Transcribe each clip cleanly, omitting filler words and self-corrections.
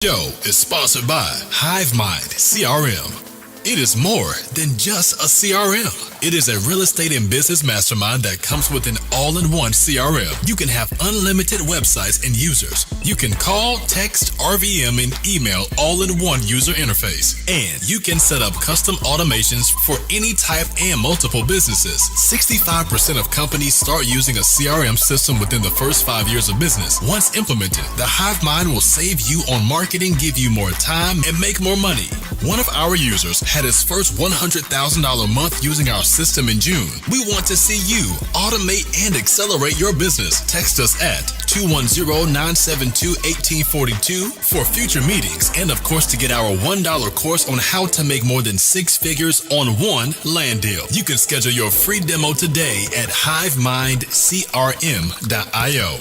Show is sponsored by HiveMind CRM. It is more than just a CRM. It is a real estate and business mastermind that comes with an all-in-one CRM. You can have unlimited websites and users. You can call, text, RVM, and email all in one user interface. And you can set up custom automations for any type and multiple businesses. 65% of companies start using a CRM system within the first 5 years of business. Once implemented, the HiveMind will save you on marketing, give you more time, and make more money. One of our users had his first $100,000 month using our system in June. We want to see you automate and accelerate your business. Text us at 210-972-1842 for future meetings, and of course to get our $1 course on how to make more than 6 figures on one land deal. You can schedule your free demo today at hivemindcrm.io.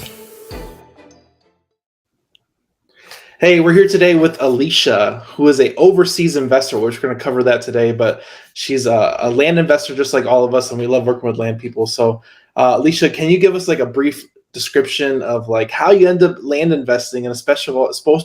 Hey, we're here today with Alicia, who is an overseas investor. We're just going to cover that today, but she's a land investor just like all of us, and we love working with land people. So, Alicia, can you give us like a brief description of like how you end up land investing, and especially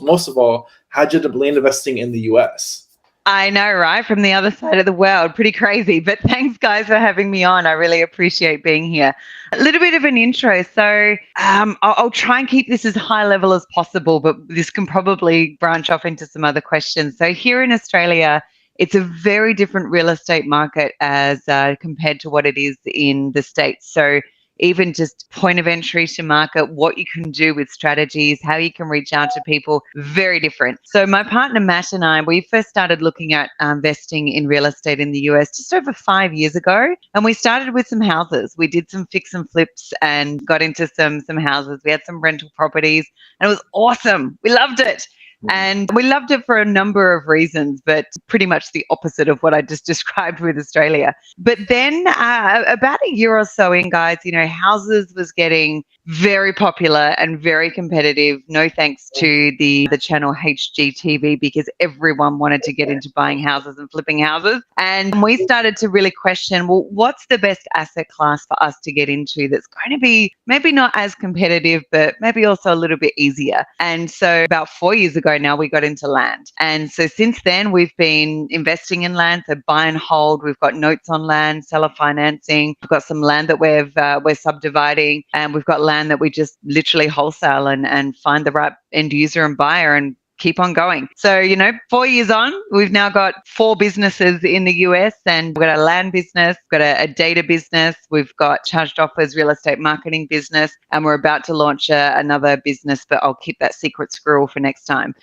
most of all, how'd you end up land investing in the U.S.? I know, right? From the other side of the world. Pretty crazy. But thanks, guys, for having me on. I really appreciate being here. A little bit of an intro. So I'll try and keep this as high level as possible, but this can probably branch off into some other questions. So here in Australia, it's a very different real estate market as compared to what it is in the States. So even just point of entry to market, what you can do with strategies, how you can reach out to people, very different. So my partner Matt and I, we first started looking at investing in real estate in the US just over 5 years ago. And we started with some houses. We did some fix and flips and got into some houses. We had some rental properties and it was awesome. We loved it. And we loved it for a number of reasons, but pretty much the opposite of what I just described with Australia. But then about a year or so in, guys, houses was getting very popular and very competitive. No thanks to the channel HGTV, because everyone wanted to get into buying houses and flipping houses. And we started to really question, well, what's the best asset class for us to get into that's going to be maybe not as competitive, but maybe also a little bit easier. And so about 4 years ago now, we got into land. And so since then, we've been investing in land, so buy and hold. We've got notes on land, seller financing. We've got some land that we're subdividing, and we've got land that we just literally wholesale and find the right end user and buyer and keep on going. So, 4 years on, we've now got 4 businesses in the US, and we've got a land business, we've got a data business, we've got charged offers real estate marketing business, and we're about to launch another business, but I'll keep that secret squirrel for next time.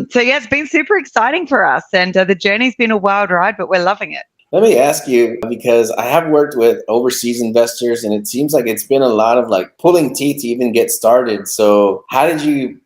So yeah, it's been super exciting for us, and the journey's been a wild ride, but we're loving it. Let me ask you, because I have worked with overseas investors, and it seems like it's been a lot of like pulling teeth to even get started. So how do you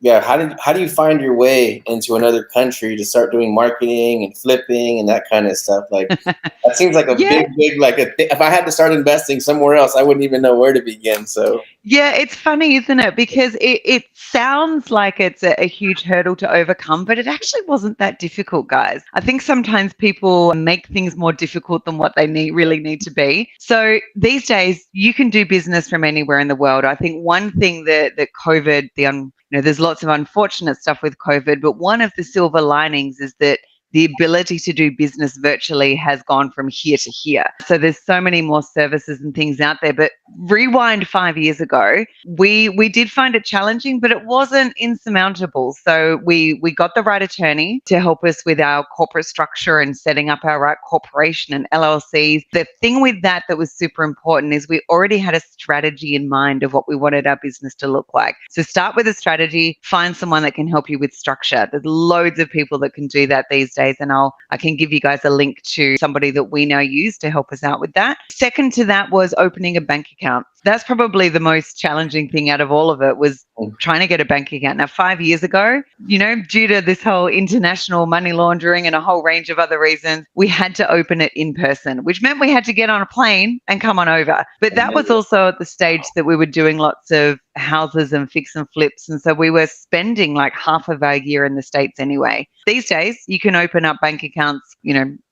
find your way into another country to start doing marketing and flipping and that kind of stuff? Like that seems like a big if I had to start investing somewhere else, I wouldn't even know where to begin. So yeah, it's funny, isn't it? Because it sounds like it's a huge hurdle to overcome, but it actually wasn't that difficult, guys. I think sometimes people make things more difficult than what they really need to be. So these days, you can do business from anywhere in the world. I think one thing that COVID, there's lots of unfortunate stuff with COVID, but one of the silver linings is that the ability to do business virtually has gone from here to here. So there's so many more services and things out there. But rewind 5 years ago, we did find it challenging, but it wasn't insurmountable. So we got the right attorney to help us with our corporate structure and setting up our right corporation and LLCs. The thing with that was super important is we already had a strategy in mind of what we wanted our business to look like. So start with a strategy, find someone that can help you with structure. There's loads of people that can do that these days, and I can give you guys a link to somebody that we now use to help us out with that. Second to that was opening a bank account. That's probably the most challenging thing out of all of it, was trying to get a bank account. Now, 5 years ago, due to this whole international money laundering and a whole range of other reasons, we had to open it in person, which meant we had to get on a plane and come on over. But that was also at the stage that we were doing lots of houses and fix and flips. And so we were spending like half of our year in the States anyway. These days, you can open up bank accounts,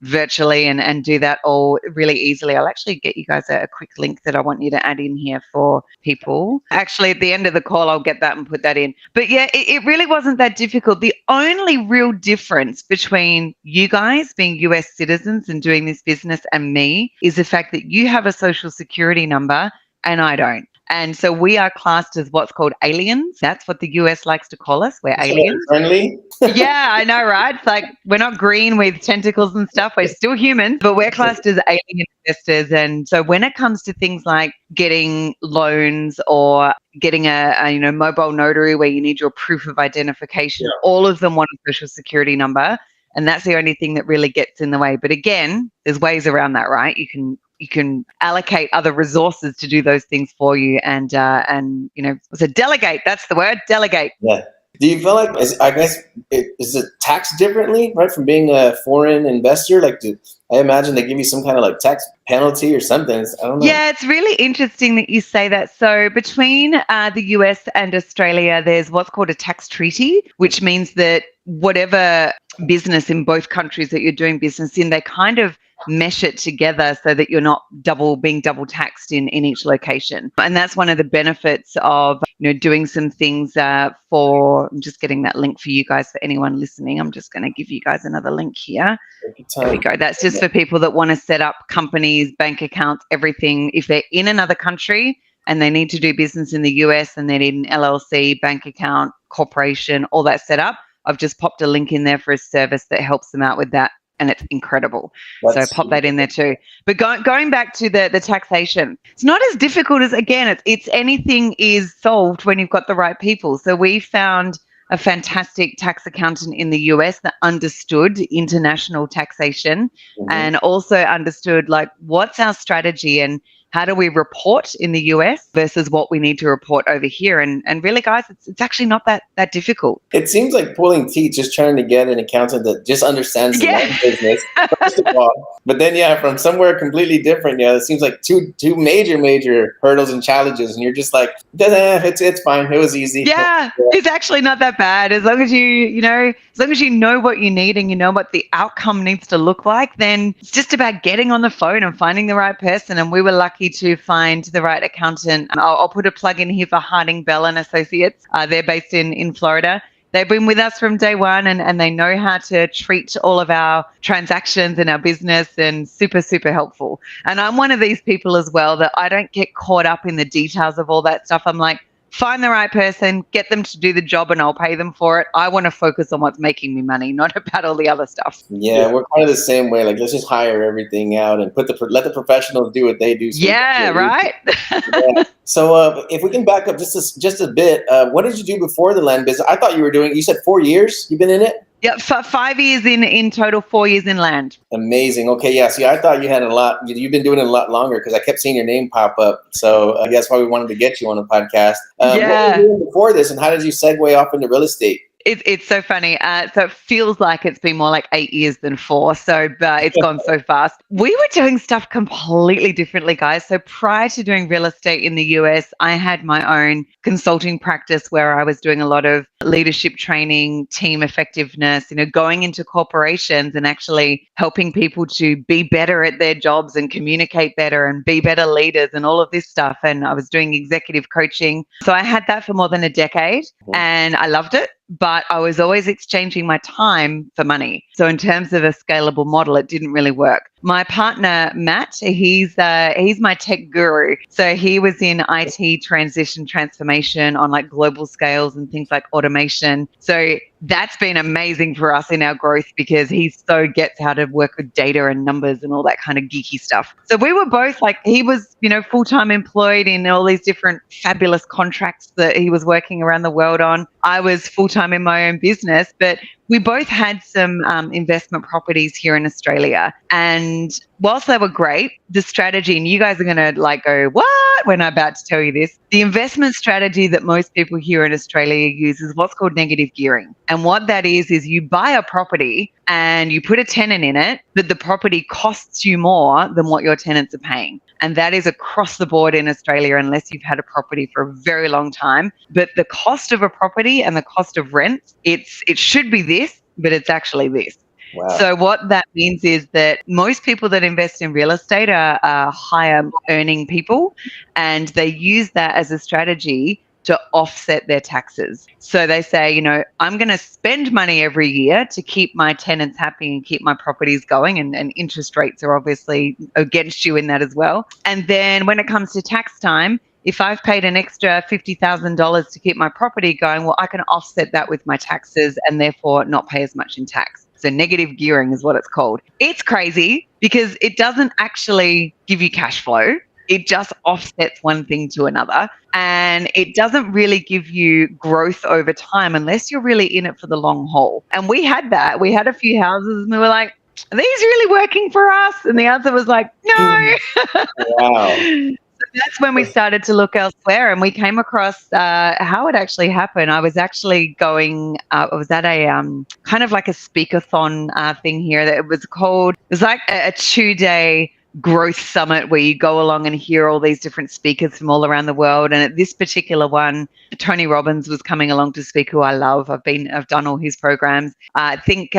virtually and do that all really easily. I'll actually get you guys a quick link that I want you to add in here for people. Actually, at the end of the call, I'll get that and put that in. But yeah, it really wasn't that difficult. The only real difference between you guys being US citizens and doing this business and me is the fact that you have a social security number and I don't. And so we are classed as what's called aliens. That's what the US likes to call us. We're aliens. Friendly? Yeah, I know, right? It's like we're not green with tentacles and stuff. We're still humans, but we're classed as alien investors. And so when it comes to things like getting loans or getting a mobile notary where you need your proof of identification, all of them want a social security number. And that's the only thing that really gets in the way. But again, there's ways around that, right? You can allocate other resources to do those things for you and delegate. That's the word, delegate. Yeah. Do you feel like, is it taxed differently, right, from being a foreign investor? Like, I imagine they give you some kind of like tax penalty or something. I don't know. Yeah, it's really interesting that you say that. So between the US and Australia, there's what's called a tax treaty, which means that whatever business in both countries that you're doing business in, they kind of mesh it together so that you're not being double taxed in each location. And that's one of the benefits of doing some things I'm just getting that link for you guys, for anyone listening. I'm just going to give you guys another link here. There we go. That's just for people that want to set up companies, bank accounts, everything. If they're in another country and they need to do business in the US and they need an LLC, bank account, corporation, all that set up, I've just popped a link in there for a service that helps them out with that. And it's incredible. So pop that in there too. But going back to the taxation, it's not as difficult as, again, it's anything is solved when you've got the right people. So we found a fantastic tax accountant in the US that understood international taxation and also understood like what's our strategy and how do we report in the US versus what we need to report over here. And really, guys, it's actually not that difficult. It seems like pulling teeth just trying to get an accountant that just understands the land business, first of all. But then, from somewhere completely different, it seems like two major hurdles and challenges. And you're just like, it's fine. It was easy. Yeah, it's actually not that bad. As long as you know what you need and you know what the outcome needs to look like, then it's just about getting on the phone and finding the right person. And we were lucky to find the right accountant. I'll put a plug in here for Harding Bell and Associates. They're based in Florida. They've been with us from day one and they know how to treat all of our transactions in our business and super, super helpful. And I'm one of these people as well that I don't get caught up in the details of all that stuff. I'm like, find the right person, get them to do the job and I'll pay them for it. I want to focus on what's making me money, not about all the other stuff. Yeah, we're kind of the same way. Like, let's just hire everything out and let the professionals do what they do. So right? So if we can back up just a bit, what did you do before the land business? I thought you said 4 years you've been in it? Yep, 5 years in total, 4 years in land. Amazing. Okay, yeah. See, I thought you had a lot. You've been doing it a lot longer because I kept seeing your name pop up. So that's why we wanted to get you on a podcast. What were you doing before this, and how did you segue off into real estate? It's so funny. So it feels like it's been more like 8 years than 4. So it's gone so fast. We were doing stuff completely differently, guys. So prior to doing real estate in the US, I had my own consulting practice where I was doing a lot of leadership training, team effectiveness, going into corporations and actually helping people to be better at their jobs and communicate better and be better leaders and all of this stuff. And I was doing executive coaching. So I had that for more than a decade and I loved it. But I was always exchanging my time for money. So in terms of a scalable model, it didn't really work. My partner, Matt, he's my tech guru. So he was in IT transformation on like global scales and things like automation. So that's been amazing for us in our growth because he so gets how to work with data and numbers and all that kind of geeky stuff. So we were both like, he was, full-time employed in all these different fabulous contracts that he was working around the world on. I was full-time in my own business, but we both had some investment properties here in Australia. And whilst they were great, the strategy, and you guys are going to like go, what? When I'm about to tell you this, the investment strategy that most people here in Australia use is what's called negative gearing. And what that is you buy a property and you put a tenant in it, but the property costs you more than what your tenants are paying. And that is across the board in Australia, unless you've had a property for a very long time. But the cost of a property and the cost of rent, it should be this, but it's actually this. Wow. So what that means is that most people that invest in real estate are higher earning people, and they use that as a strategy to offset their taxes. So they say, you know, I'm going to spend money every year to keep my tenants happy and keep my properties going. And interest rates are obviously against you in that as well. And then when it comes to tax time, if I've paid an extra $50,000 to keep my property going, well, I can offset that with my taxes and therefore not pay as much in tax. So negative gearing is what it's called. It's crazy because it doesn't actually give you cash flow. It just offsets one thing to another. And it doesn't really give you growth over time unless you're really in it for the long haul. And we had that. We had a few houses and we were like, are these really working for us? And the answer was like, no. Wow. So that's when we started to look elsewhere, and we came across how it actually happened. I was actually going, I was at a kind of like a speakathon thing here that it was like a 2-day growth summit where you go along and hear all these different speakers from all around the world. And at this particular one, Tony Robbins was coming along to speak, who I love. I've done all his programs. I think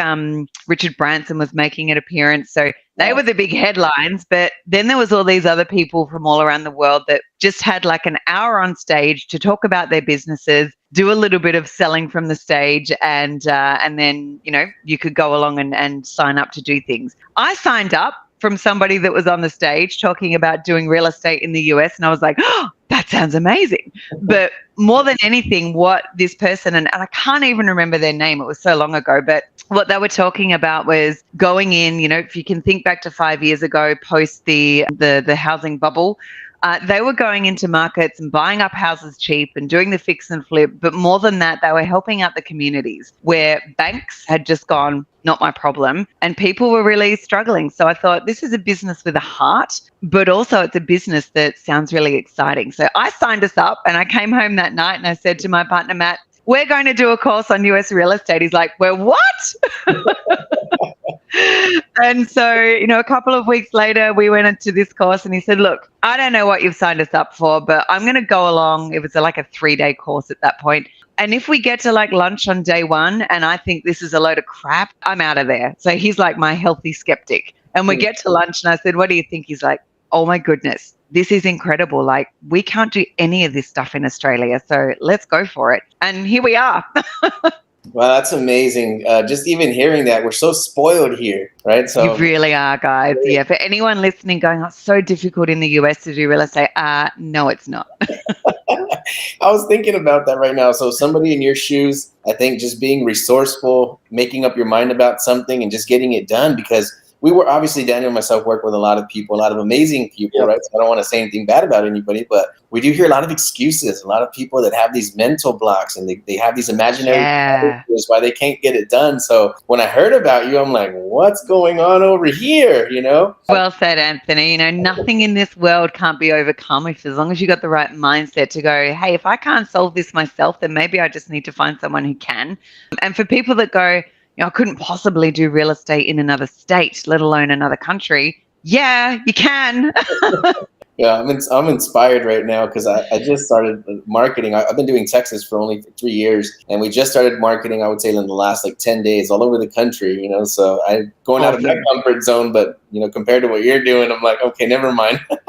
Richard Branson was making an appearance. So they were the big headlines, but then there was all these other people from all around the world that just had like an hour on stage to talk about their businesses, do a little bit of selling from the stage, and then, you know, you could go along and sign up to do things. I signed up from somebody that was on the stage talking about doing real estate in the US. And I was like, oh, that sounds amazing. But more than anything, what this person, and I can't even remember their name, it was so long ago, but what they were talking about was going in, you know, if you can think back to 5 years ago, post the housing bubble, they were going into markets and buying up houses cheap and doing the fix and flip. But more than that, they were helping out the communities where banks had just gone, not my problem, and people were really struggling. So I thought, this is a business with a heart, but also it's a business that sounds really exciting. So I signed us up, and I came home that night and I said to my partner, Matt, we're going to do a course on US real estate. He's like, we're what? And so, you know, a couple of weeks later, we went into this course and he said, look, I don't know what you've signed us up for, but I'm going to go along. It was like a 3-day course at that point. And if we get to like lunch on day one and I think this is a load of crap, I'm out of there. So he's like my healthy skeptic. And we get to lunch and I said, what do you think? He's like, oh my goodness, this is incredible. Like, we can't do any of this stuff in Australia. So let's go for it. And here we are. Wow, that's amazing. Just even hearing that, we're so spoiled here, right? So you really are, guys. Yeah. For anyone listening going, oh, it's so difficult in the US to do real estate. No, it's not. I was thinking about that right now. So somebody in your shoes, I think just being resourceful, making up your mind about something and just getting it done, because we were obviously, Daniel and myself work with a lot of people, a lot of amazing people, right? So I don't want to say anything bad about anybody, but we do hear a lot of excuses, a lot of people that have these mental blocks and they have these imaginary excuses why they can't get it done. So when I heard about you, I'm like, what's going on over here? You know? Well said, Anthony. You know, nothing in this world can't be overcome as long as you got the right mindset to go, hey, if I can't solve this myself, then maybe I just need to find someone who can. And for people that go, you know, I couldn't possibly do real estate in another state, let alone another country. Yeah, you can. Yeah, I'm inspired right now because I just started marketing. I've been doing Texas for only 3 years, and we just started marketing, I would say, in the last like 10 days all over the country, you know, so I'm going out of my comfort zone, but, you know, compared to what you're doing, I'm like, okay, never mind. But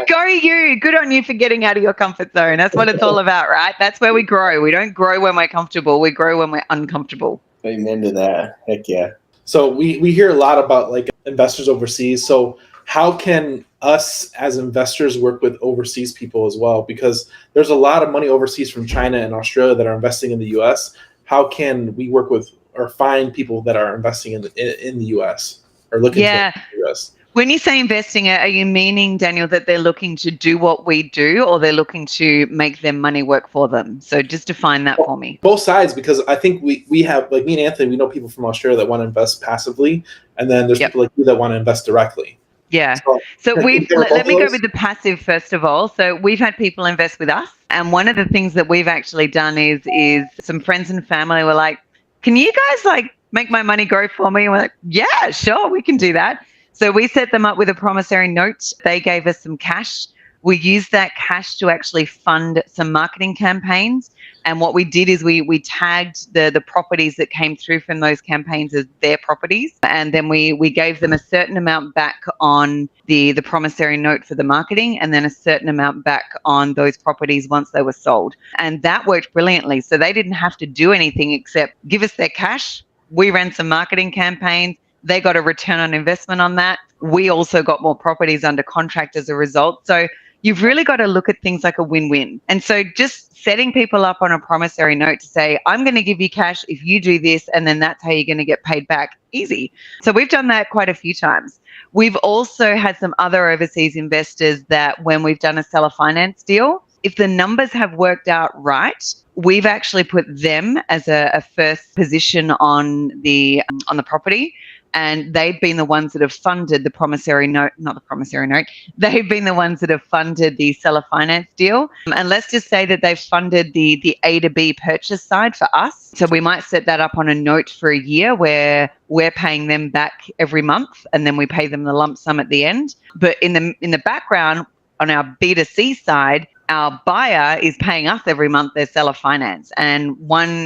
go you. Good on you for getting out of your comfort zone. That's what it's all about, right? That's where we grow. We don't grow when we're comfortable. We grow when we're uncomfortable. Amen to that. Heck yeah. So we hear a lot about like investors overseas. So how can us as investors work with overseas people as well? Because there's a lot of money overseas from China and Australia that are investing in the U.S. How can we work with or find people that are investing in the U.S. or looking to the U.S.? When you say investing, are you meaning, Daniel, that they're looking to do what we do, or they're looking to make their money work for them? So just define that for me. Both sides, because I think we have, like me and Anthony, we know people from Australia that want to invest passively, and then there's people like you that want to invest directly. Yeah. So let me go with the passive first of all. So we've had people invest with us, and one of the things that we've actually done is some friends and family were like, "Can you guys like make my money grow for me?" And we're like, "Yeah, sure, we can do that." So we set them up with a promissory note. They gave us some cash. We used that cash to actually fund some marketing campaigns. And what we did is we tagged the properties that came through from those campaigns as their properties. And then we gave them a certain amount back on the promissory note for the marketing, and then a certain amount back on those properties once they were sold. And that worked brilliantly. So they didn't have to do anything except give us their cash. We ran some marketing campaigns. They got a return on investment on that. We also got more properties under contract as a result. So you've really got to look at things like a win-win. And so just setting people up on a promissory note to say, I'm going to give you cash if you do this, and then that's how you're going to get paid back. Easy. So we've done that quite a few times. We've also had some other overseas investors that when we've done a seller finance deal, if the numbers have worked out right, we've actually put them as a first position on the property. And they've been the ones that have funded the promissory note, not the promissory note. They've been the ones that have funded the seller finance deal. And let's just say that they've funded the A to B purchase side for us. So we might set that up on a note for a year where we're paying them back every month, and then we pay them the lump sum at the end. But in the background, on our B2C side, our buyer is paying us every month their seller finance. And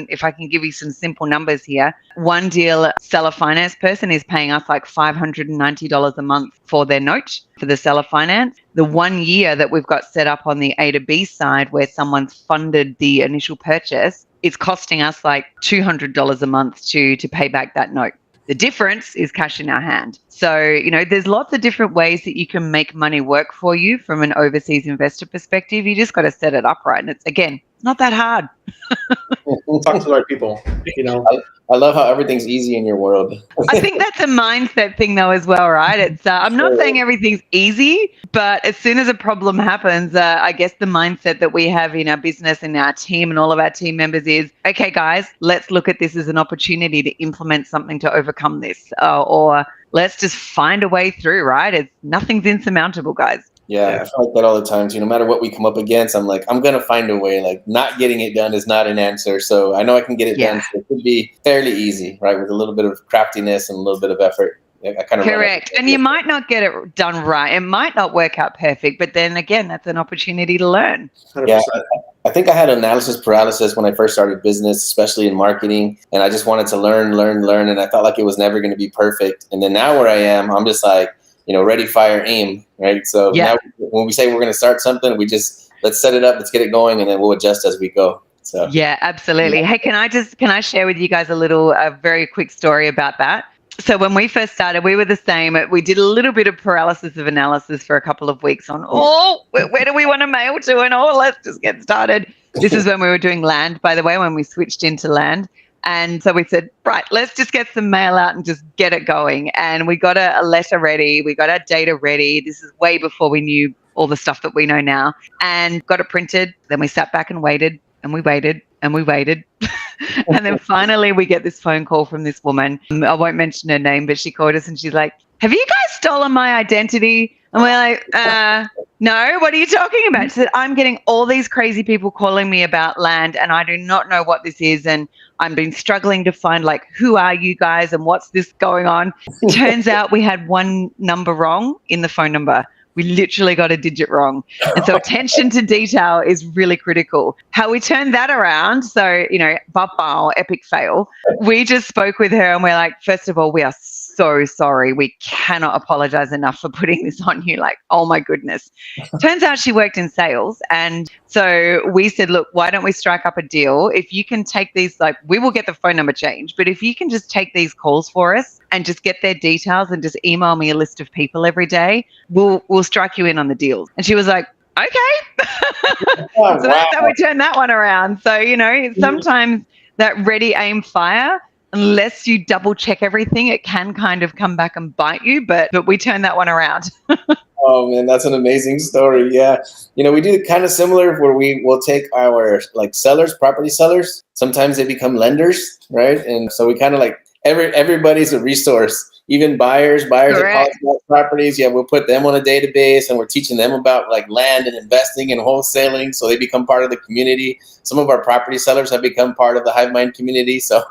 if I can give you some simple numbers here, one deal seller finance person is paying us like $590 a month for their note for the seller finance. The 1 year that we've got set up on the A to B side where someone's funded the initial purchase, it's costing us like $200 a month to pay back that note. The difference is cash in our hand. So, there's lots of different ways that you can make money work for you from an overseas investor perspective. You just got to set it up right. And it's, again, not that hard. Talk to the right people, I love how everything's easy in your world. I think that's a mindset thing though as well, right? It's I'm not saying everything's easy, but as soon as a problem happens, I guess the mindset that we have in our business and our team and all of our team members is, okay, guys, let's look at this as an opportunity to implement something to overcome this, or let's just find a way through, right? Nothing's insurmountable, guys. Yeah, I feel like that all the time too. No matter what we come up against, I'm like, I'm going to find a way. Like, not getting it done is not an answer. So I know I can get it done. So it could be fairly easy, right? With a little bit of craftiness and a little bit of effort. I kind of correct. And you might not get it done right. It might not work out perfect. But then again, that's an opportunity to learn. 100%. Yeah, I think I had analysis paralysis when I first started business, especially in marketing. And I just wanted to learn. And I felt like it was never going to be perfect. And then now where I am, I'm just like, ready, fire, aim, right? So now when we say we're going to start something, let's set it up, let's get it going, and then we'll adjust as we go. So yeah, absolutely. Yeah. Hey, can I share with you guys a very quick story about that? So when we first started, we were the same. We did a little bit of paralysis of analysis for a couple of weeks on, where do we want to mail to? And let's just get started. This is when we were doing land, by the way, when we switched into land. And so we said, right, let's just get some mail out and just get it going. And we got a letter ready. We got our data ready. This is way before we knew all the stuff that we know now, and got it printed. Then we sat back and waited and we waited and we waited. And then finally we get this phone call from this woman. I won't mention her name, but she called us and she's like, have you guys stolen my identity? And we're like, no, what are you talking about? She said, I'm getting all these crazy people calling me about land and I do not know what this is. And I've been struggling to find, like, who are you guys and what's this going on? Turns out we had one number wrong in the phone number. We literally got a digit wrong. And so attention to detail is really critical. How we turned that around, so, epic fail. We just spoke with her and we're like, first of all, we are so sorry. We cannot apologize enough for putting this on you. Like, oh my goodness. Turns out she worked in sales. And so we said, look, why don't we strike up a deal? If you can take these, we will get the phone number changed, but if you can just take these calls for us and just get their details and just email me a list of people every day, we'll strike you in on the deals. And she was like, okay. Oh, so that's how we turned that one around. So, sometimes that ready, aim, fire, unless you double check everything, it can kind of come back and bite you. But we turned that one around. Oh man, that's an amazing story. Yeah. We do kind of similar where we will take our sellers, property sellers. Sometimes they become lenders, right? And so we kind of everybody's a resource. Even buyers that call us about properties. Yeah, we'll put them on a database and we're teaching them about land and investing and wholesaling. So they become part of the community. Some of our property sellers have become part of the Hive Mind community. So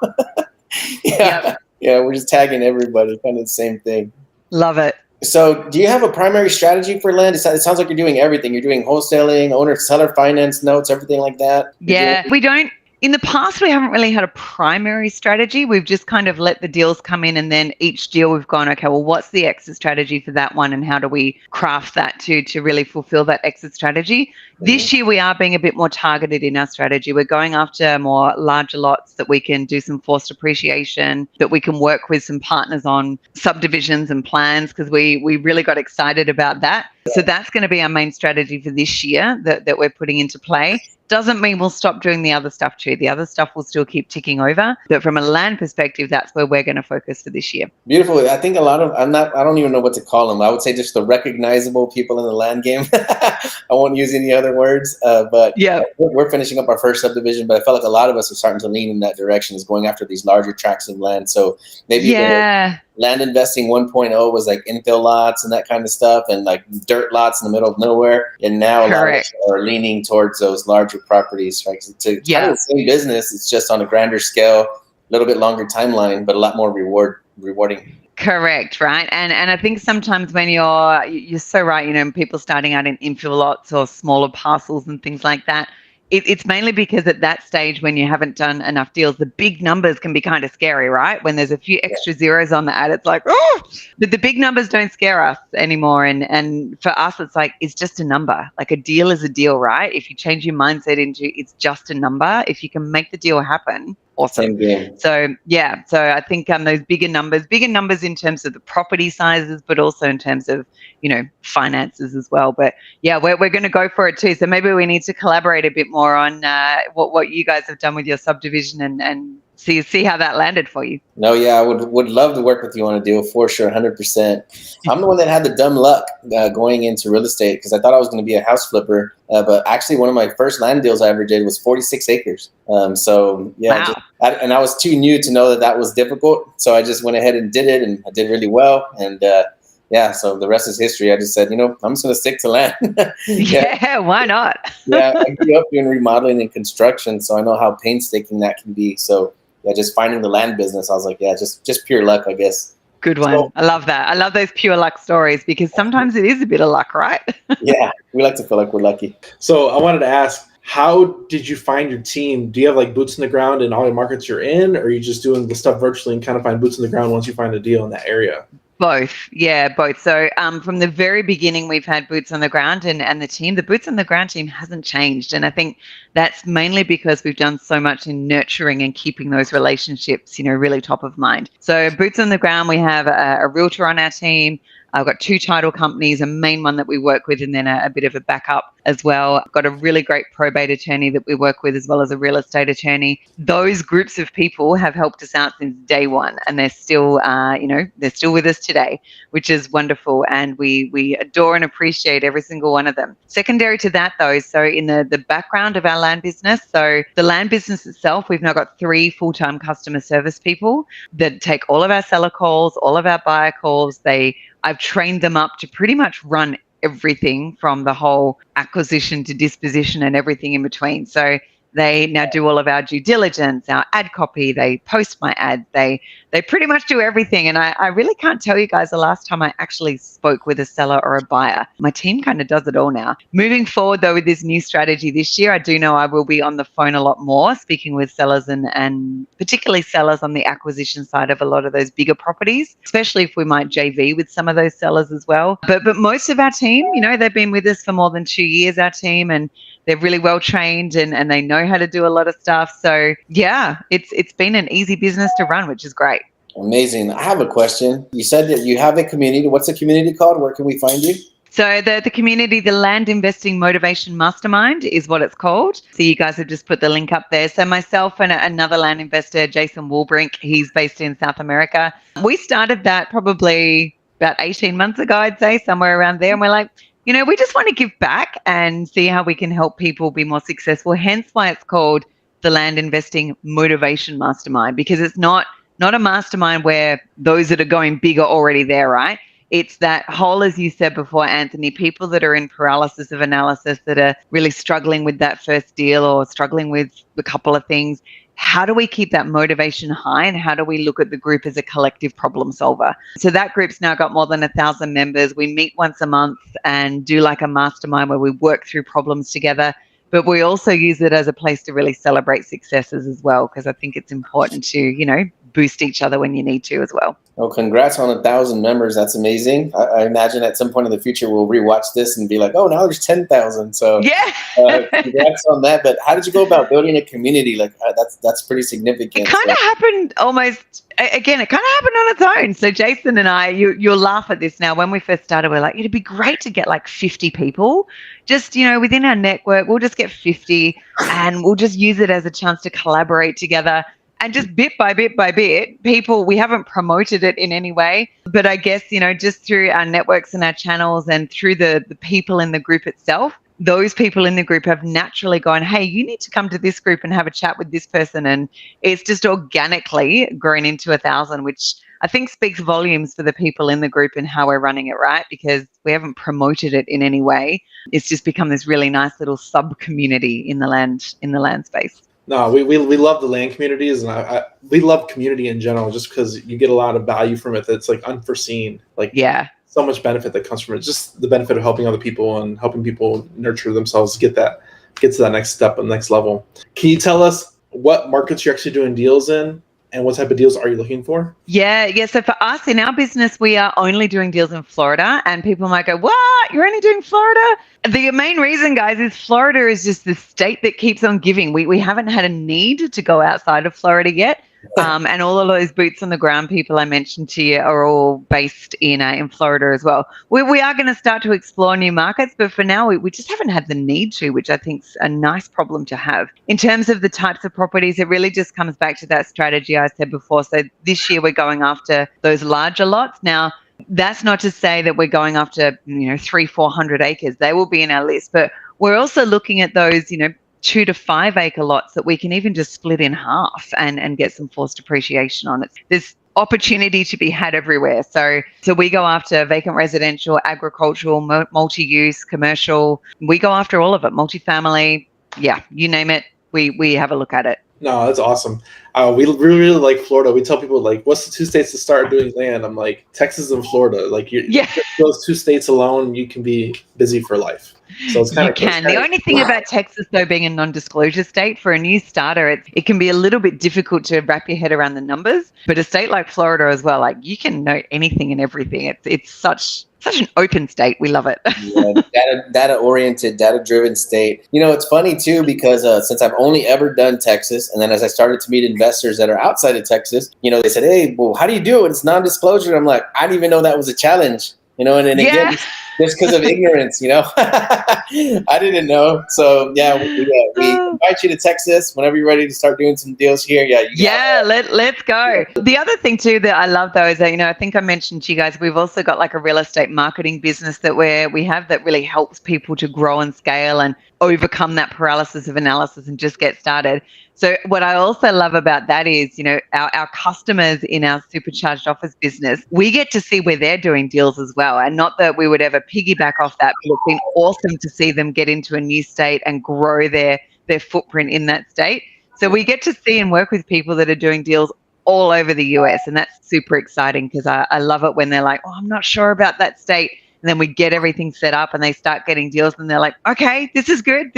yeah, we're just tagging everybody, kind of the same thing. Love it. So do you have a primary strategy for land? It sounds like you're doing everything. You're doing wholesaling, owner, seller finance notes, everything like that. Yeah, we don't. In the past, we haven't really had a primary strategy. We've just kind of let the deals come in, and then each deal we've gone, okay, well, what's the exit strategy for that one, and how do we craft that to really fulfill that exit strategy? This year, we are being a bit more targeted in our strategy. We're going after more larger lots that we can do some forced appreciation, that we can work with some partners on subdivisions and plans, because we really got excited about that. So that's going to be our main strategy for this year that we're putting into play. Doesn't mean we'll stop doing the other stuff too. The other stuff will still keep ticking over. But from a land perspective, that's where we're going to focus for this year. Beautiful. I think a lot of, I don't even know what to call them. I would say just the recognizable people in the land game. I won't use any other words, but yeah, we're finishing up our first subdivision, but I felt like a lot of us are starting to lean in that direction, is going after these larger tracts of land. So maybe land investing 1.0 was like infill lots and that kind of stuff, and like dirt lots in the middle of nowhere. And now a lot of us are leaning towards those larger properties, right? It's kind of the same business. It's just on a grander scale, a little bit longer timeline, but a lot more rewarding. Correct, right? And I think sometimes when you're so right, you know, people starting out in infill lots or smaller parcels and things like that, it's mainly because at that stage, when you haven't done enough deals, the big numbers can be kind of scary, right? When there's a few extra zeros on the ad, it's like, oh, but the big numbers don't scare us anymore. And for us, it's like, it's just a number. Like a deal is a deal, right? If you change your mindset into it's just a number, if you can make the deal happen, awesome. So I think those bigger numbers in terms of the property sizes, but also in terms of, you know, finances as well. But yeah, we're going to go for it too. So maybe we need to collaborate a bit more on what you guys have done with your subdivision and see how that landed for you. No, yeah, I would love to work with you on a deal for sure, 100%. I'm the one that had the dumb luck going into real estate, because I thought I was going to be a house flipper. But actually, one of my first land deals I ever did was 46 acres. So yeah, wow. And I was too new to know that was difficult. So I just went ahead and did it, and I did really well. And so the rest is history. I just said, I'm just going to stick to land. Yeah, why not? Yeah, I grew up doing remodeling and construction, so I know how painstaking that can be. So yeah, just finding the land business, I was like, yeah, just pure luck, I guess. Good one. So, I love that. I love those pure luck stories, because sometimes it is a bit of luck, right? Yeah, we like to feel like we're lucky. So I wanted to ask, how did you find your team? Do you have like boots in the ground in all the markets you're in, or are you just doing the stuff virtually and kind of find boots in the ground once you find a deal in that area? Both. So from the very beginning, we've had boots on the ground, and the boots on the ground team hasn't changed. And I think that's mainly because we've done so much in nurturing and keeping those relationships, really top of mind. So boots on the ground, we have a realtor on our team. I've got 2 title companies, a main one that we work with, and then a bit of a backup as well. I've got a really great probate attorney that we work with, as well as a real estate attorney. Those groups of people have helped us out since day one, and they're still, they're still with us today, which is wonderful. And we adore and appreciate every single one of them. Secondary to that, though, so in the background of our land business, so the land business itself, we've now got 3 full-time customer service people that take all of our seller calls, all of our buyer calls. I've trained them up to pretty much run everything from the whole acquisition to disposition and everything in between. So they now do all of our due diligence, our ad copy, they post my ads, they pretty much do everything. And I really can't tell you guys the last time I actually spoke with a seller or a buyer. My team kind of does it all now. Moving forward, though, with this new strategy this year, I do know I will be on the phone a lot more, speaking with sellers and particularly sellers on the acquisition side of a lot of those bigger properties, especially if we might JV with some of those sellers as well. But most of our team, they've been with us for more than 2 years, our team, and they're really well trained and they know how to do a lot of stuff. So yeah, it's been an easy business to run, which is great. Amazing. I have a question. You said that you have a community. What's the community called? Where can we find you? So the community, the Land Investing Motivation Mastermind is what it's called. So you guys have just put the link up there. So myself and another land investor, Jason Woolbrink, he's based in South America. We started that probably about 18 months ago, I'd say, somewhere around there. And we're like, we just want to give back and see how we can help people be more successful. Hence why it's called the Land Investing Motivation Mastermind, because it's not a mastermind where those that are going big are already there, right? It's that whole, as you said before, Anthony, people that are in paralysis of analysis, that are really struggling with that first deal or struggling with a couple of things. How do we keep that motivation high, and how do we look at the group as a collective problem solver? So that group's now got more than 1,000 members. We meet once a month and do like a mastermind where we work through problems together. But we also use it as a place to really celebrate successes as well, because I think it's important to, boost each other when you need to as well. Well, congrats on 1,000 members. That's amazing. I imagine at some point in the future we'll rewatch this and be like, oh, now there's 10,000. So yeah, congrats on that. But how did you go about building a community? Like that's pretty significant. It kind of happened almost. Again, it kind of happened on its own. So Jason and I, you'll laugh at this now. When we first started, we're like, it'd be great to get like 50 people. Just, within our network, we'll just get 50 and we'll just use it as a chance to collaborate together. And just bit by bit by bit, people, we haven't promoted it in any way. But I guess, just through our networks and our channels and through the people in the group itself, those people in the group have naturally gone, hey, you need to come to this group and have a chat with this person. And it's just organically grown into 1,000, which I think speaks volumes for the people in the group and how we're running it, right? Because we haven't promoted it in any way. It's just become this really nice little sub-community in the land space. No, we love the land communities, and we love community in general, just because you get a lot of value from it that's like unforeseen. Like, yeah, so much benefit that comes from it. Just the benefit of helping other people and helping people nurture themselves, get to that next step and next level. Can you tell us what markets you're actually doing deals in, and what type of deals are you looking for? Yeah. So for us in our business, we are only doing deals in Florida, and people might go, what? You're only doing Florida? The main reason, guys, is Florida is just the state that keeps on giving. We haven't had a need to go outside of Florida yet. And all of those boots on the ground people I mentioned to you are all based in Florida as well. We are going to start to explore new markets, but for now, we just haven't had the need to, which I think is a nice problem to have. In terms of the types of properties, it really just comes back to that strategy I said before. So this year, we're going after those larger lots. Now, that's not to say that we're going after, 300-400 acres. They will be in our list, but we're also looking at those, 2 to 5 acre lots that we can even just split in half and get some forced appreciation on it. There's opportunity to be had everywhere. So we go after vacant residential, agricultural, multi-use, commercial. We go after all of it, multifamily. Yeah, you name it. We have a look at it. No, that's awesome. We really like Florida. We tell people, like, what's the 2 states to start doing land? I'm like, Texas and Florida. Like, those 2 states alone, you can be busy for life. So it's kind of The only thing about Texas, though, being a non-disclosure state, for a new starter, it can be a little bit difficult to wrap your head around the numbers. But a state like Florida as well, like, you can know anything and everything. It's such an open state. We love it. Yeah, data-oriented, data-driven state. It's funny, too, because since I've only ever done Texas, and then as I started to meet investors that are outside of Texas, they said, hey, well, how do you do it? It's non-disclosure. I'm like, I didn't even know that was a challenge. And then again, just because of ignorance, I didn't know. So, we invite you to Texas whenever you're ready to start doing some deals here. Let's go. The other thing, too, that I love, though, is that, I think I mentioned to you guys, we've also got like a real estate marketing business that we have that really helps people to grow and scale and overcome that paralysis of analysis and just get started. So what I also love about that is, our customers in our supercharged offers business, we get to see where they're doing deals as well. And not that we would ever piggyback off that, but it's been awesome to see them get into a new state and grow their footprint in that state. So we get to see and work with people that are doing deals all over the US. And that's super exciting because I love it when they're like, oh, I'm not sure about that state. And then we get everything set up and they start getting deals and they're like, okay, this is good.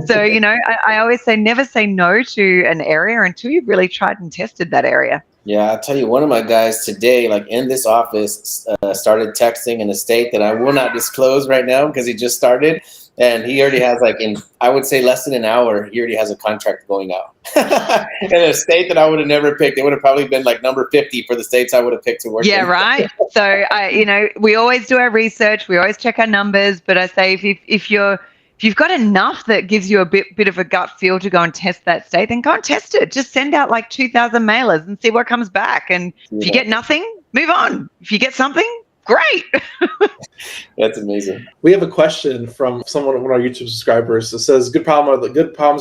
So, I always say never say no to an area until you've really tried and tested that area. Yeah, I'll tell you, one of my guys today, like in this office, started texting in a state that I will not disclose right now because he just started. And he already has, like, in, I would say, less than an hour, he already has a contract going out. In a state that I would have never picked. It would have probably been like number 50 for the states I would have picked to work in. Yeah, right. So, we always do our research. We always check our numbers. But I say if you've got enough that gives you a bit of a gut feel to go and test that state, then go and test it. Just send out like 2,000 mailers and see what comes back. And if you get nothing, move on. If you get something, great. That's amazing. We have a question from one of our YouTube subscribers. It says, good problems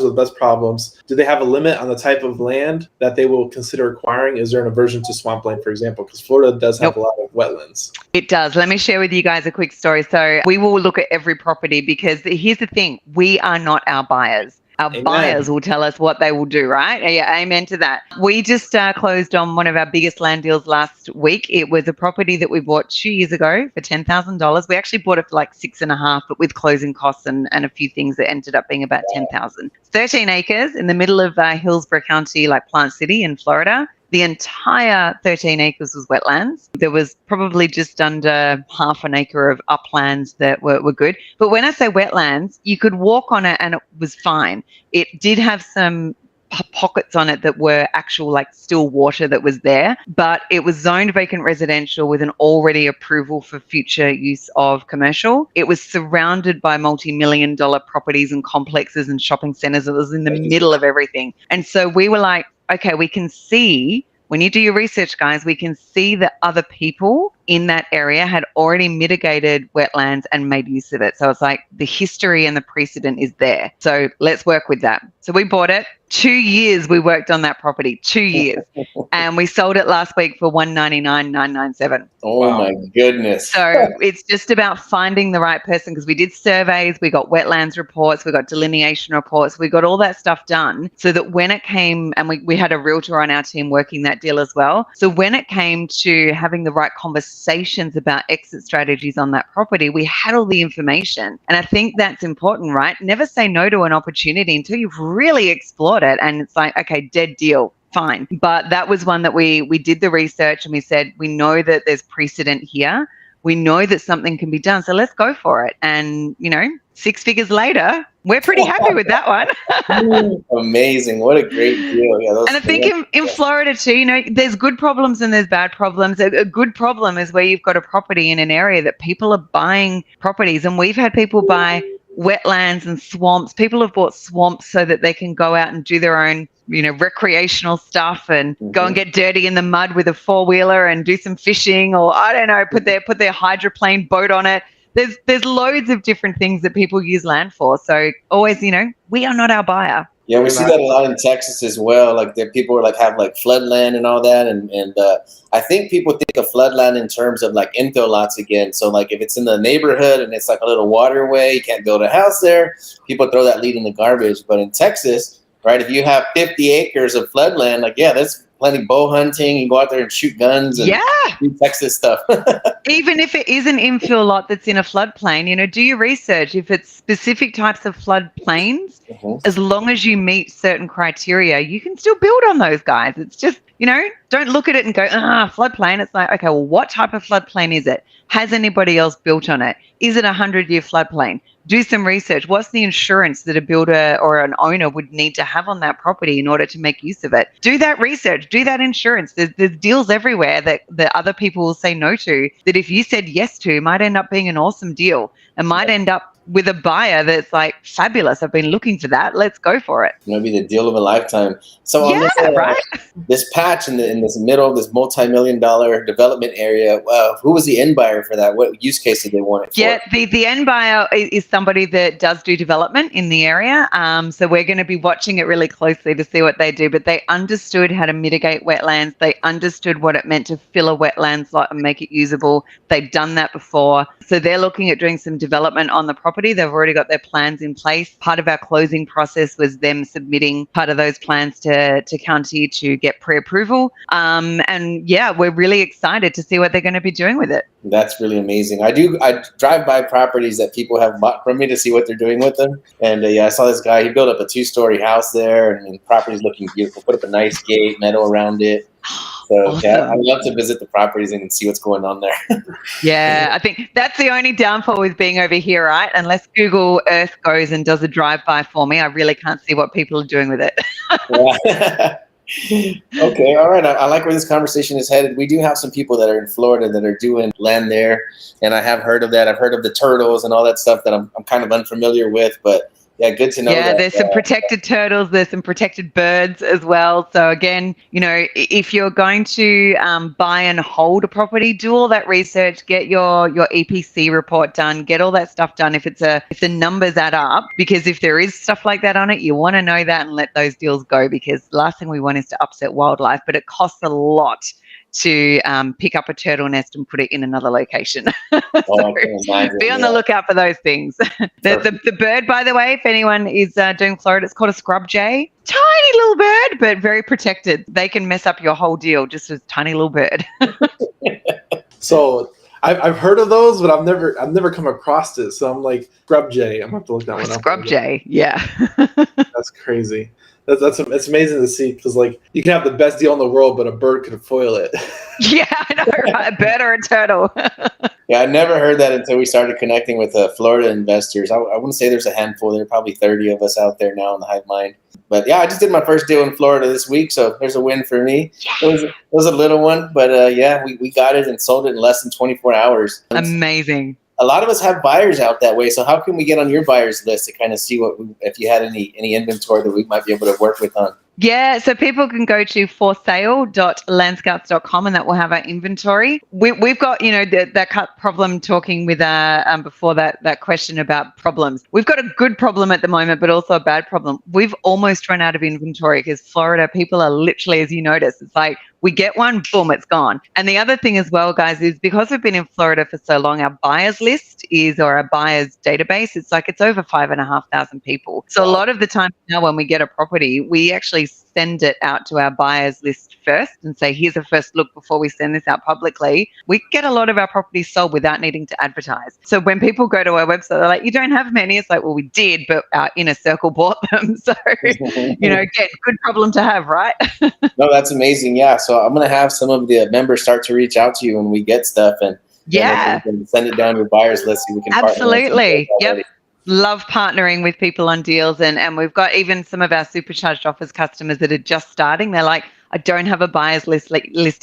are the best problems. Do they have a limit on the type of land that they will consider acquiring? Is there an aversion to swampland, for example? Because Florida does have a lot of wetlands. It does. Let me share with you guys a quick story. So we will look at every property because here's the thing. We are not our buyers. Our Amen. buyers will tell us what they will do, right? Yeah, amen to that. We just closed on one of our biggest land deals last week. It was a property that we bought 2 years ago for $10,000. We actually bought it for like 6.5, but with closing costs and a few things that ended up being about 10,000. 13 acres in the middle of Hillsborough County, like Plant City in Florida. The entire 13 acres was wetlands. There was probably just under half an acre of uplands that were good. But when I say wetlands, you could walk on it and it was fine. It did have some pockets on it that were actual like still water that was there, but it was zoned vacant residential with an already approval for future use of commercial. It was surrounded by multi-million-dollar properties and complexes and shopping centers. It was in the middle of everything. And so we were like, okay, we can see, when you do your research, guys, we can see that other people in that area had already mitigated wetlands and made use of it. So it's like the history and the precedent is there. So let's work with that. So we bought it. 2 years we worked on that property, 2 years. And we sold it last week for $199,997. Oh, wow. My goodness. So it's just about finding the right person, because we did surveys, we got wetlands reports, we got delineation reports, we got all that stuff done so that when it came, and we had a realtor on our team working that deal as well. So when it came to having the right conversations about exit strategies on that property, we had all the information. And I think that's important, right? Never say no to an opportunity until you've really explored it. And it's like, okay, dead deal. Fine. But that was one that we did the research and we said, we know that there's precedent here. We know that something can be done. So let's go for it. And, 6 figures later, we're pretty happy with that one. Amazing. What a great deal. Yeah, and I think in Florida too, there's good problems and there's bad problems. A good problem is where you've got a property in an area that people are buying properties. And we've had people buy wetlands and swamps. People have bought swamps so that they can go out and do their own recreational stuff and go and get dirty in the mud with a 4-wheeler and do some fishing, or I don't know, put their hydroplane boat on it. There's loads of different things that people use land for. So always, we are not our buyer. Yeah, we see that a lot in Texas as well. Like that people have like floodland and all that. And I think people think of floodland in terms of like infill lots again. So like if it's in the neighborhood and it's like a little waterway, you can't build a house there, people throw that lead in the garbage. But in Texas, right, if you have 50 acres of floodland, like, yeah, that's plenty bow hunting. You go out there and shoot guns and do Texas stuff. Even if it is an infill lot that's in a floodplain, do your research. If it's specific types of floodplains, as long as you meet certain criteria, you can still build on those, guys. It's just, don't look at it and go, floodplain. It's like, okay, well, what type of floodplain is it? Has anybody else built on it? Is it a 100-year floodplain? Do some research. What's the insurance that a builder or an owner would need to have on that property in order to make use of it? Do that research. Do that insurance. There's deals everywhere that other people will say no to, that if you said yes to, might end up being an awesome deal and might end up with a buyer that's like, fabulous, I've been looking for that. Let's go for it. Maybe the deal of a lifetime. So on this patch in this middle of this multi-million-dollar development area, who was the end buyer for that? What use case did they want it for? Yeah, the end buyer is somebody that does do development in the area. So we're going to be watching it really closely to see what they do. But they understood how to mitigate wetlands. They understood what it meant to fill a wetlands lot and make it usable. They've done that before. So they're looking at doing some development on the property. They've already got their plans in place. Part of our closing process was them submitting part of those plans to county to get pre-approval. And yeah, we're really excited to see what they're going to be doing with it. That's really amazing. I drive by properties that people have bought from me to see what they're doing with them. And I saw this guy, he built up a 2-story house there and the property's looking beautiful. Put up a nice gate, metal around it. So awesome. Yeah, I'd love to visit the properties and see what's going on there. Yeah, I think that's the only downfall with being over here, right? Unless Google Earth goes and does a drive-by for me, I really can't see what people are doing with it. Okay, all right. I like where this conversation is headed. We do have some people that are in Florida that are doing land there, and I have heard of that. I've heard of the turtles and all that stuff that I'm kind of unfamiliar with, but Yeah, good to know. Yeah, that. there's some protected turtles, there's some protected birds as well. So again, if you're going to buy and hold a property, do all that research, get your EPC report done, get all that stuff done if the numbers add up, because if there is stuff like that on it, you want to know that and let those deals go, because the last thing we want is to upset wildlife, but it costs a lot to pick up a turtle nest and put it in another location. So be on the lookout for those things. The bird, by the way, if anyone is doing Florida, it's called a scrub jay. Tiny little bird, but very protected. They can mess up your whole deal just as a tiny little bird. So I've heard of those, but I've never come across it. So I'm like, scrub jay. I'm gonna have to look that one up. Scrub jay, yeah. That's crazy. That's amazing to see, because like you can have the best deal in the world, but a bird could foil it. Yeah, I know, right? A bird or a turtle. Yeah, I never heard that until we started connecting with Florida investors. I wouldn't say there's a handful. There are probably 30 of us out there now in the Hive Mind. But yeah, I just did my first deal in Florida this week, so there's a win for me. It was a little one, but yeah, we got it and sold it in less than 24 hours. Amazing. A lot of us have buyers out that way, so how can we get on your buyers list to kind of see if you had any inventory that we might be able to work with on? Yeah, so people can go to forsale.landscouts.com and that will have our inventory. We've got, that problem talking with before that question about problems. We've got a good problem at the moment, but also a bad problem. We've almost run out of inventory because Florida people are literally, as you notice, it's like we get one, boom, it's gone. And the other thing as well, guys, is because we've been in Florida for so long, our buyers list our buyers database. It's over 5,500 people. So a lot of the time now when we get a property, we actually send it out to our buyers list first and say, here's a first look before we send this out publicly. We get a lot of our properties sold without needing to advertise. So when people go to our website, they're like, you don't have many. It's like, well, we did, but our inner circle bought them. So, again, good problem to have, right? No, that's amazing. Yeah. So I'm going to have some of the members start to reach out to you when we get stuff, and yeah, send it down your buyers list so we can absolutely. Yep. Love partnering with people on deals, and we've got even some of our supercharged offers customers that are just starting. They're like, I don't have a buyer's list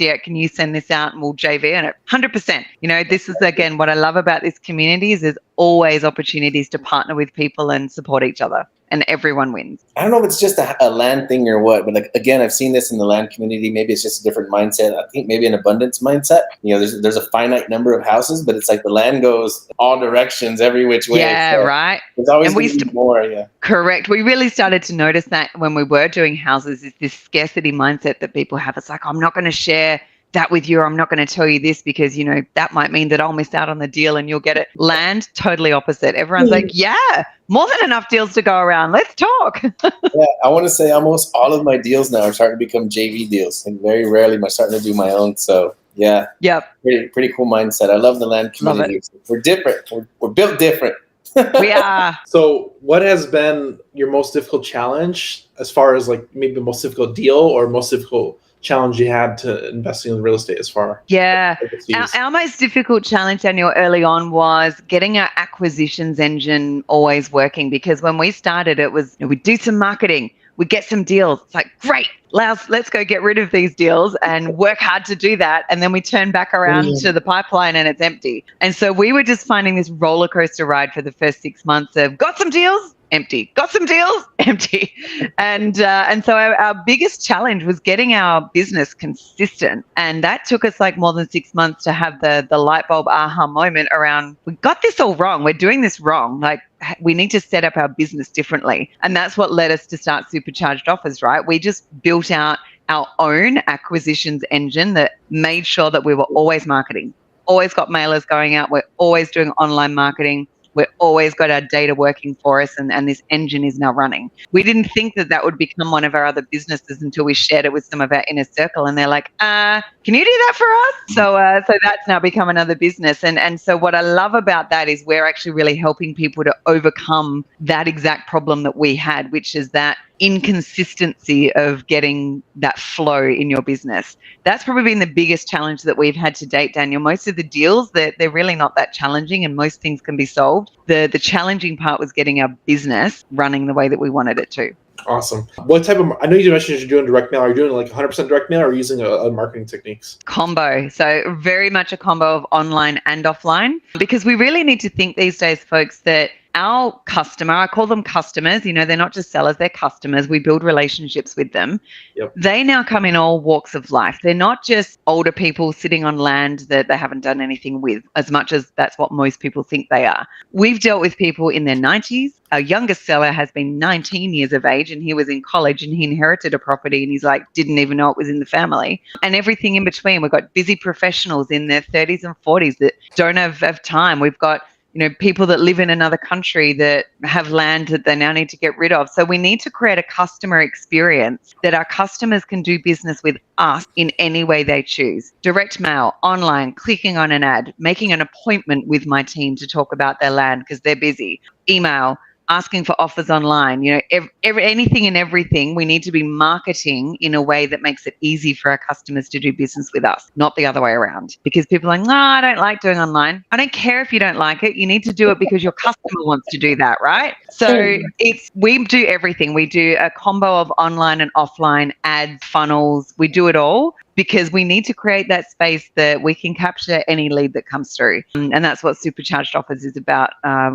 yet. Can you send this out and we'll JV on it? 100%. This is, again, what I love about this community is there's always opportunities to partner with people and support each other, and everyone wins. I don't know if it's just a land thing or what, but again, I've seen this in the land community. Maybe it's just a different mindset. I think maybe an abundance mindset. There's a finite number of houses, but it's like the land goes all directions, every which way. Yeah, so right. There's always more. Yeah. Correct. We really started to notice that when we were doing houses, is this scarcity mindset that people have. It's like, I'm not going to share that with you. I'm not going to tell you this because, that might mean that I'll miss out on the deal and you'll get it. Land, totally opposite. Everyone's like, yeah, more than enough deals to go around. Let's talk. Yeah, I want to say almost all of my deals now are starting to become JV deals, and very rarely am I starting to do my own. So yeah. Yep. Pretty cool mindset. I love the land community. We're different. We're built different. We are. So what has been your most difficult challenge, as far as like maybe the most difficult deal or most difficult challenge you had to investing in real estate as far? Yeah. Our most difficult challenge, Daniel, early on was getting our acquisitions engine always working, because when we started, it was, we'd do some marketing, we'd get some deals. It's like, great, let's go get rid of these deals and work hard to do that. And then we turn back around to the pipeline and it's empty. And so we were just finding this roller coaster ride for the first 6 months of got some deals, empty. Got some deals, empty. And so our biggest challenge was getting our business consistent. And that took us like more than 6 months to have the light bulb aha moment around, we got this all wrong. We're doing this wrong. Like, we need to set up our business differently. And that's what led us to start Supercharged Offers, right? We just built out our own acquisitions engine that made sure that we were always marketing, always got mailers going out. We're always doing online marketing. We've always got our data working for us, and this engine is now running. We didn't think that would become one of our other businesses until we shared it with some of our inner circle, and they're like, can you do that for us? So that's now become another business. And so what I love about that is we're actually really helping people to overcome that exact problem that we had, which is that inconsistency of getting that flow in your business. That's probably been the biggest challenge that we've had to date, Daniel. Most of the deals, they're really not that challenging, and most things can be solved. The challenging part was getting our business running the way that we wanted it to. Awesome. What type of, I know you mentioned you're doing direct mail. Are you doing like 100% direct mail, or are you using a marketing techniques? Combo. So very much a combo of online and offline, because we really need to think these days, folks, that our customer, I call them customers, they're not just sellers, they're customers. We build relationships with them. Yep. They now come in all walks of life. They're not just older people sitting on land that they haven't done anything with, as much as that's what most people think they are. We've dealt with people in their 90s. Our youngest seller has been 19 years of age, and he was in college and he inherited a property and he's like, didn't even know it was in the family. And everything in between. We've got busy professionals in their 30s and 40s that don't have time. We've got people that live in another country that have land that they now need to get rid of. So we need to create a customer experience that our customers can do business with us in any way they choose. Direct mail, online, clicking on an ad, making an appointment with my team to talk about their land because they're busy, email, asking for offers online, anything and everything. We need to be marketing in a way that makes it easy for our customers to do business with us, not the other way around. Because people are like, no, I don't like doing online. I don't care if you don't like it. You need to do it because your customer wants to do that, right? So we do everything. We do a combo of online and offline ads, funnels. We do it all, because we need to create that space that we can capture any lead that comes through. And that's what Supercharged Offers is about,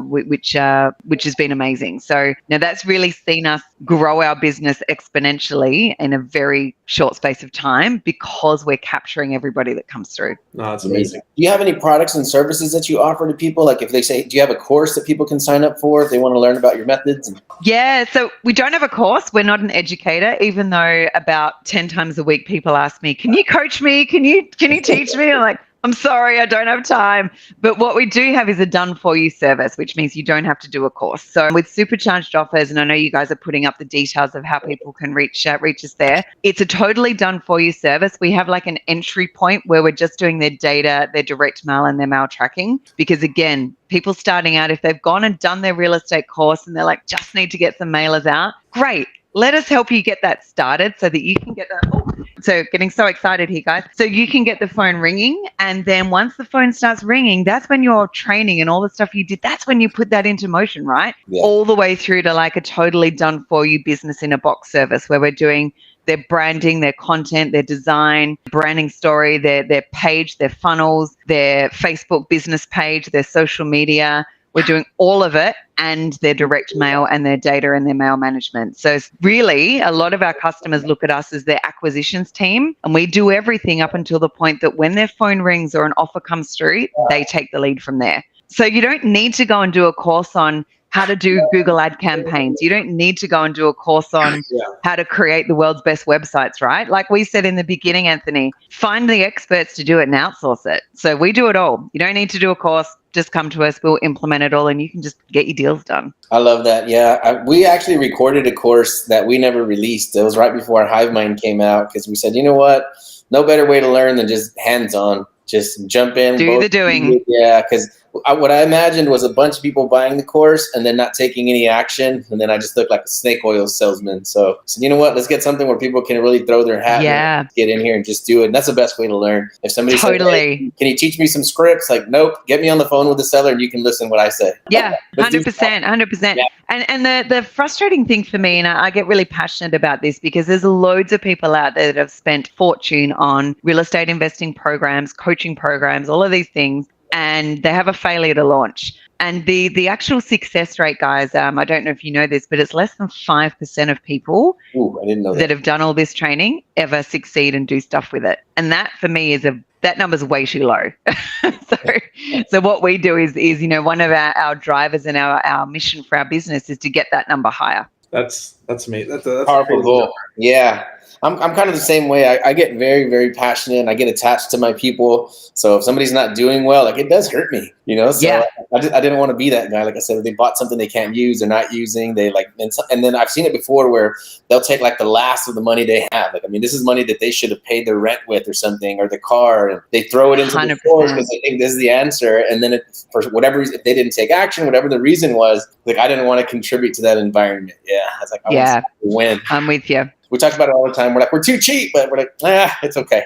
which has been amazing. So now that's really seen us grow our business exponentially in a very short space of time because we're capturing everybody that comes through. No, that's amazing. Do you have any products and services that you offer to people? Like if they say, do you have a course that people can sign up for if they want to learn about your methods? Yeah, so we don't have a course. We're not an educator, even though about 10 times a week people ask me, can you coach me? Can you teach me? I'm like, I'm sorry, I don't have time. But what we do have is a done-for-you service, which means you don't have to do a course. So with Supercharged Offers, and I know you guys are putting up the details of how people can reach us there, it's a totally done-for-you service. We have like an entry point where we're just doing their data, their direct mail, and their mail tracking. Because again, people starting out, if they've gone and done their real estate course and they're like, just need to get some mailers out, great. Let us help you get that started so that you can get that. Oh, so getting so excited here, guys. So you can get the phone ringing. And then once the phone starts ringing, that's when your training and all the stuff you did, that's when you put that into motion, right? Yeah. All the way through to like a totally done for you business in a box service where we're doing their branding, their content, their design, branding story, their page, their funnels, their Facebook business page, their social media. We're doing all of it, and their direct mail and their data and their mail management. So it's really, a lot of our customers look at us as their acquisitions team, and we do everything up until the point that when their phone rings or an offer comes through, they take the lead from there. So you don't need to go and do a course on how to do Google ad campaigns. You don't need to go and do a course on how to create the world's best websites, right? Like we said in the beginning, Anthony, find the experts to do it and outsource it. So we do it all. You don't need to do a course. Just come to us. We'll implement it all and you can just get your deals done. I love that. Yeah. We actually recorded a course that we never released. It was right before our Hive Mind came out because we said, you know what? No better way to learn than just hands-on. Just jump in. Do the doing. Yeah, because what I imagined was a bunch of people buying the course and then not taking any action. And then I just looked like a snake oil salesman. So you know what? Let's get something where people can really throw their hat and get in here and just do it. And that's the best way to learn. If somebody says, hey, can you teach me some scripts? Like, nope, get me on the phone with the seller and you can listen to what I say. Yeah, 100%. Yeah. And the frustrating thing for me, and I get really passionate about this because there's loads of people out there that have spent fortune on real estate investing programs, coaching programs, all of these things, and they have a failure to launch. And the actual success rate, guys, I don't know if you know this, but it's less than 5% of people I didn't know that have done all this training ever succeed and do stuff with it. And that for me is that number's way too low. So what we do is one of our drivers and our mission for our business is to get that number higher. That's amazing. That's powerful goal. Yeah. I'm kind of the same way. I get very, very passionate and I get attached to my people. So if somebody's not doing well, like it does hurt me, So I didn't want to be that guy. Like I said, they bought something they can't use, they're not using. And then I've seen it before where they'll take like the last of the money they have. Like, I mean, this is money that they should have paid their rent with or something, or the car, and they throw it into 100%. The course because they think this is the answer. And then for whatever reason, if they didn't take action, whatever the reason was, like I didn't want to contribute to that environment. Yeah, I was like, I want to win. I'm with you. We talk about it all the time. We're like, we're too cheap, but we're like, it's okay.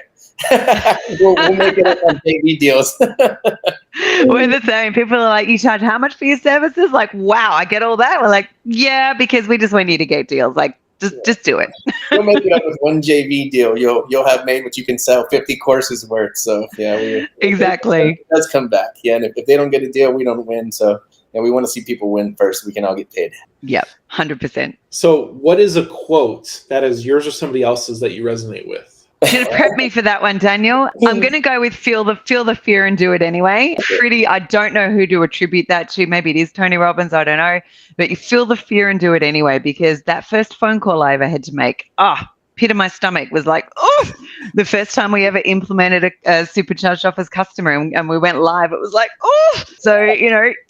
we'll make it up on JV deals. We're the same. People are like, you charge how much for your services? Like, wow, I get all that. We're like, yeah, because we just want you to get deals. Like, just do it. We'll make it up with one JV deal. You'll have made what you can sell 50 courses worth. So yeah, exactly. It does come back. Yeah, and if they don't get a deal, we don't win. So and we want to see people win first so we can all get paid. Yep, 100%. So what is a quote that is yours or somebody else's that you resonate with? Should have prepped me for that one, Daniel. I'm going to go with feel the fear and do it anyway. I don't know who to attribute that to. Maybe it is Tony Robbins. I don't know. But you feel the fear and do it anyway, because that first phone call I ever had to make, pit of my stomach was like, oh, the first time we ever implemented a supercharged offers customer and we went live, it was like, oh. So,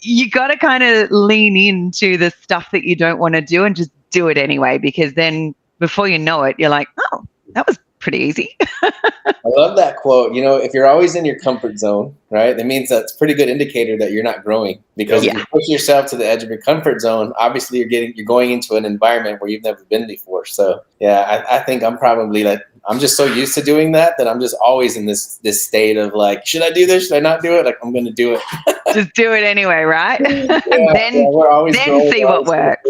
you got to kind of lean into the stuff that you don't want to do and just do it anyway, because then before you know it, you're like, oh, that was pretty easy. I love that quote. If you're always in your comfort zone, right, that means that's a pretty good indicator that you're not growing, because if you push yourself to the edge of your comfort zone, obviously you're going into an environment where you've never been before. So yeah, I think I'm probably like, I'm just so used to doing that I'm just always in this state of like, should I do this? Should I not do it? Like, I'm going to do it. Just do it anyway, right? We're always then see what works.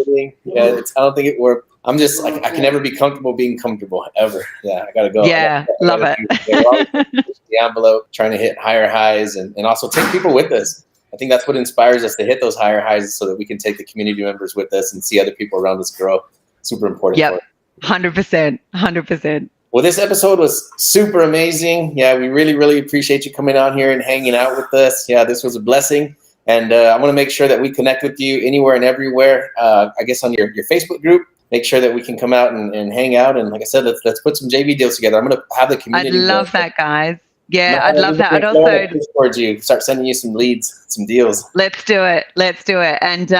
Yeah, I don't think it worked. I'm just like, I can never be comfortable being comfortable ever. Yeah, I got to go. Yeah, love it. The envelope, trying to hit higher highs and also take people with us. I think that's what inspires us to hit those higher highs, so that we can take the community members with us and see other people around us grow. Super important. Yep, 100%, 100%. Well, this episode was super amazing. Yeah, we really, really appreciate you coming on here and hanging out with us. Yeah, this was a blessing. And I want to make sure that we connect with you anywhere and everywhere. I guess on your Facebook group. Make sure that we can come out and hang out. And like I said, let's put some JV deals together. I'm going to have the community. I'd love that, guys. Yeah, I'd love that. I'd also towards you, start sending you some leads, some deals. Let's do it. And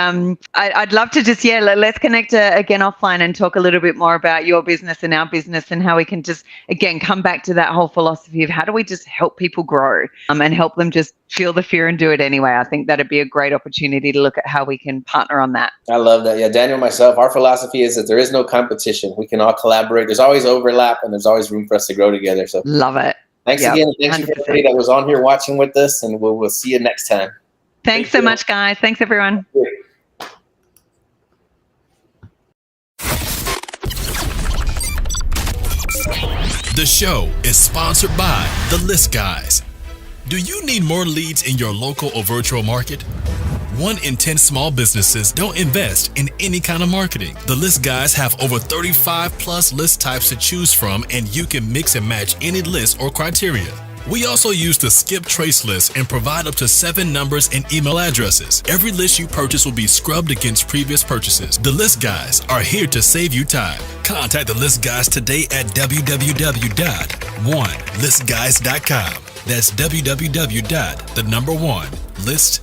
I'd love to just, let's connect again offline and talk a little bit more about your business and our business, and how we can just, again, come back to that whole philosophy of how do we just help people grow and help them just feel the fear and do it anyway. I think that'd be a great opportunity to look at how we can partner on that. I love that. Yeah, Daniel, myself, our philosophy is that there is no competition. We can all collaborate. There's always overlap, and there's always room for us to grow together. So love it. Thanks again. Thanks you for everybody that was on here watching with us, and we'll see you next time. Thanks so much, guys. Thanks, everyone. The show is sponsored by The List Guys. Do you need more leads in your local or virtual market? 1 in 10 small businesses don't invest in any kind of marketing. The List Guys have over 35 plus list types to choose from, and you can mix and match any list or criteria. We also use the skip trace list and provide up to 7 numbers and email addresses. Every list you purchase will be scrubbed against previous purchases. The List Guys are here to save you time. Contact the List Guys today at www.1listguys.com. That's www.1listguys.com.